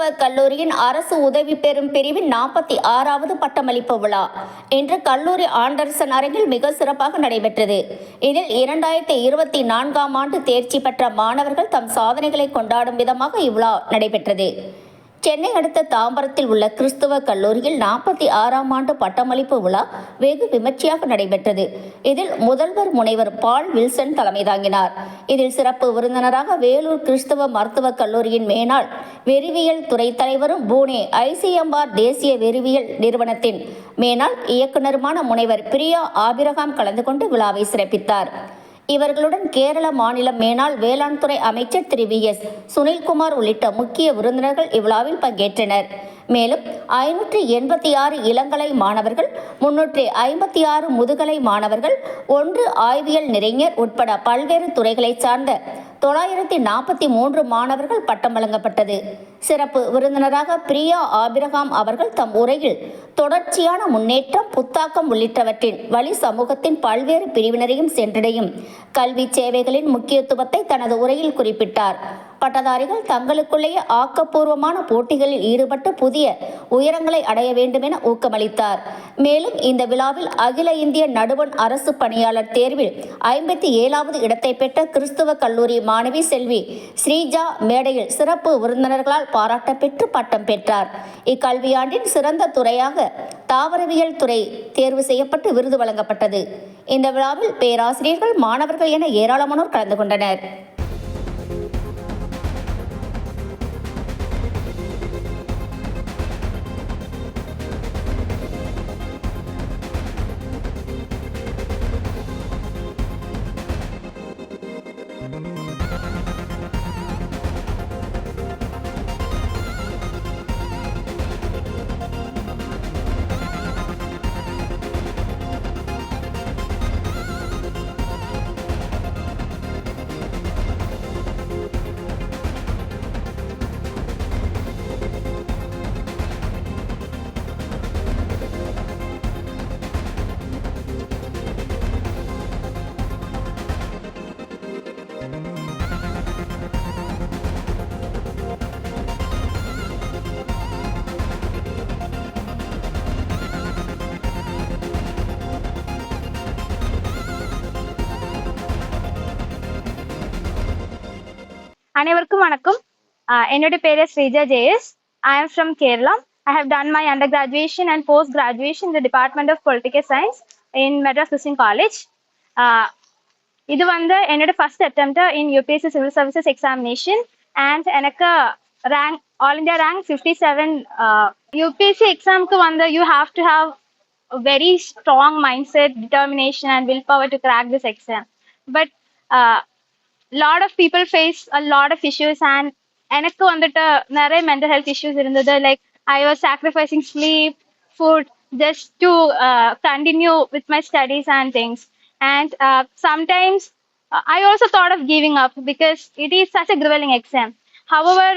கிறிஸ்தவ கல்லூரியின் அரசு உதவி பெறும் பிரிவின் 46வது பட்டமளிப்பு விழா இன்று கல்லூரி ஆண்டர்சன் அரங்கில் மிக சிறப்பாக நடைபெற்றது. இதில் 2024ஆம் ஆண்டு தேர்ச்சி பெற்ற மாணவர்கள் தம் சாதனைகளை கொண்டாடும் விதமாக இவ்விழா நடைபெற்றது. சென்னை அடுத்த தாம்பரத்தில் உள்ள கிறிஸ்துவ கல்லூரியில் 46ஆம் ஆண்டு பட்டமளிப்பு விழா வெகு விமர்சையாக நடைபெற்றது. இதில் முதல்வர் முனைவர் பால் வில்சன் தலைமை தாங்கினார். இதில் சிறப்பு விருந்தினராக வேலூர் கிறிஸ்தவ மருத்துவக் கல்லூரியின் மேனாள் வெறிவியல் துறை தலைவரும் பூனே ICMR தேசிய வெறிவியல் நிறுவனத்தின் மேனாள் இயக்குநருமான முனைவர் பிரியா ஆபிரகாம் கலந்து கொண்டு விழாவை சிறப்பித்தார். இவர்களுடன் கேரள மாநில மேனாள் வேளாண் துறை அமைச்சர் திரு VS சுனில்குமார் உள்ளிட்ட முக்கிய விருந்தினர்கள் இவ்விழாவில் பங்கேற்றனர். மேலும் 586 இளங்கலை மாணவர்கள், 356 முதுகலை மாணவர்கள், 1 ஆய்வியல் நிறைஞர் உட்பட பல்வேறு துறைகளைச் சார்ந்த 943 மாணவர்கள் பட்டம் வழங்கப்பட்டது. சிறப்பு விருந்தினராக பிரியா ஆபிரகாம் அவர்கள் தம் உரையில் தொடர்ச்சியான முன்னேற்றம், புத்தாக்கம் உள்ளிட்டவற்றின் வழி சமூகத்தின் பல்வேறு பிரிவினரையும் சென்றடையும் கல்வி சேவைகளின் முக்கியத்துவத்தை தனது உரையில் குறிப்பிட்டார். பட்டதாரிகள் தங்களுக்குள்ளேயே ஆக்கப்பூர்வமான போட்டிகளில் ஈடுபட்டு புதிய உயரங்களை அடைய வேண்டும் என ஊக்கமளித்தார். மேலும் இந்த விழாவில் அகில இந்திய நடுவண் அரசு பணியாளர் தேர்வில் 57வது இடத்தை பெற்ற கிறிஸ்துவ கல்லூரி மாணவி செல்வி ஸ்ரீஜா மேடையில் சிறப்பு விருந்தினர்களால் பாராட்ட பெற்று பட்டம் பெற்றார். இக்கல்வியாண்டின் சிறந்த துறையாக தாவரவியல் துறை தேர்வு செய்யப்பட்டு விருது வழங்கப்பட்டது. இந்த விழாவில் பேராசிரியர்கள், மாணவர்கள் என ஏராளமானோர் கலந்து கொண்டனர். அனைவருக்கும் வணக்கம். என்னோட பேரு Sreeja JS. I am from Kerala. I have done my undergraduation and post-graduation in the Department of Political Science in Madras Christian College. இது வந்து என்னோட first attempt in UPSC Civil Services Examination and எனக்கு rank all India rank 57. UPSC எக்ஸாமுக்கு வந்து you have to have a very strong mindset, determination and willpower to crack this exam. But lot of people face a lot of issues and எனக்கு வந்துட்டு நிறைய mental health issues இருந்தது. Like I was sacrificing sleep, food just to continue with my studies and things. And sometimes I also thought of giving up because it is such a grueling exam. However,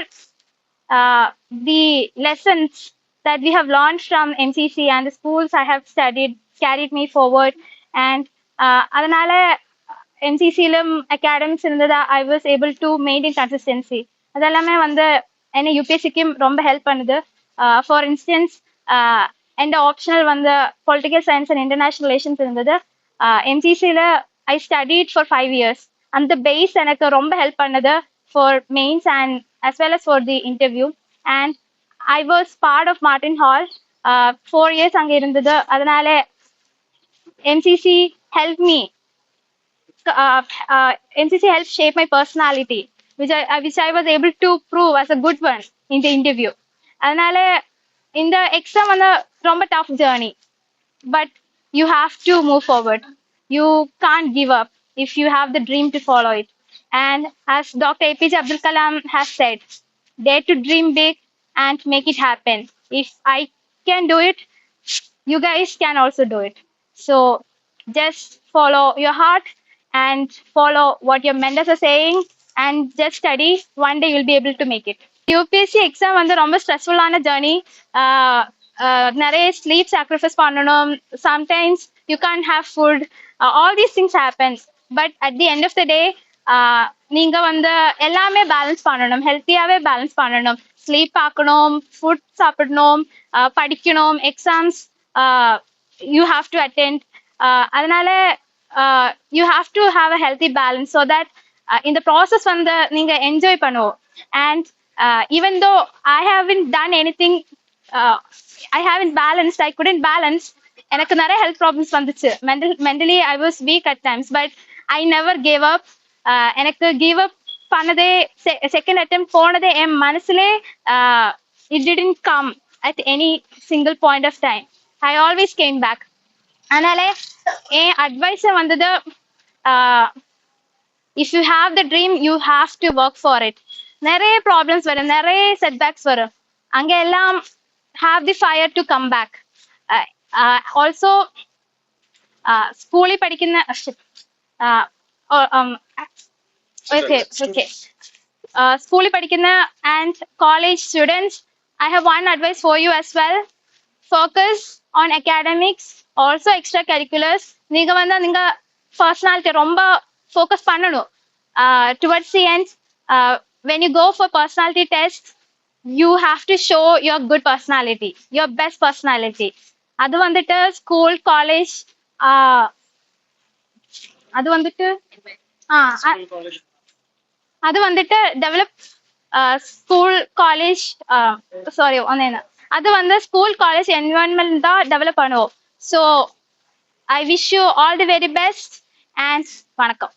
the lessons that we have learned from MCC and the schools I have studied carried me forward. And அதனால MCC-லும் academics இருந்ததா I was able to maintain consistency. அதெல்லாமே வந்து என்ன UPSC-க்கும் ரொம்ப help பண்ணுது. For instance எந்த optional வந்து political science and international relations இருந்தது. MCC-ல I studied for 5 years. அந்த பேஸ் எனக்கு ரொம்ப ஹெல்ப் பண்ணுது for mains and as well as for the interview. And I was part of Martin Hall. 4 years அங்கே இருந்தது. அதனால MCC helped me. MCC helped shape my personality, which I was able to prove as a good one in the interview. அதனால இந்த exam வந்து ரொம்ப tough journey, but you have to move forward. You can't give up if you have the dream to follow it. And as Dr. APJ Abdul Kalam has said, dare to dream big and make it happen. If I can do it, you guys can also do it. So just follow your heart and follow what your mentors are saying and just study. One day you'll be able to make it. UPSC exam வந்து ரொம்ப ஸ்ட்ரெஸ்ஃபுல்லான journey. நிறைய sleep sacrifice பண்ணணும். Sometimes you can't have food. All these things happens. But at the end of the day நீங்க வந்து எல்லாமே balance பண்ணணும், ஹெல்த்தியாவே பேலன்ஸ் பண்ணணும். ஸ்லீப் பார்க்கணும், ஃபுட் சாப்பிடணும், படிக்கணும், exams you have to attend. அதனால you have to have a healthy balance so that இந்த ப்ராசஸ் வந்து நீங்க என்ஜாய் பண்ணுவோம். And even though I haven't done anything, I haven't balanced, I couldn't balance. எனக்கு நிறைய ஹெல்த் ப்ராப்ளம்ஸ் வந்துச்சு. Mentally I was weak at times, but I never gave up. எனக்கு give up பண்ணதே, second attempt போனதே என் மனசுலே it didn't come at any single point of time. I always came back. அதனால என் அட்வைஸ் வந்தது, if you have the dream you have to work for it. நிறைய problems வரும், நிறைய செட்பேக்ஸ் வரும், அங்க எல்லாம் have the fire to come back. Also ஸ்கூலில் படிക്കുന്ന ஸ்கூலில் படிക്കുന്ന and college students, I have one advice for you as well. Focus on academics, also extracurriculars. நீங்க வந்து நீங்க பர்சனாலிட்டி ரொம்ப ஃபோக்கஸ் பண்ணணும். Towards the end, when you go for personality tests, you have to show your good personality, your best personality. அது வந்துட்டு school, college, அது வந்துட்டு அது வந்துட்டு டெவலப் ஸ்கூல், காலேஜ், சாரி ஒன்னு, அது வந்து ஸ்கூல், காலேஜ் என்விரான்மெண்ட் தான் டெவலப் பண்ணுவோம். So I wish you all the very best and வணக்கம்.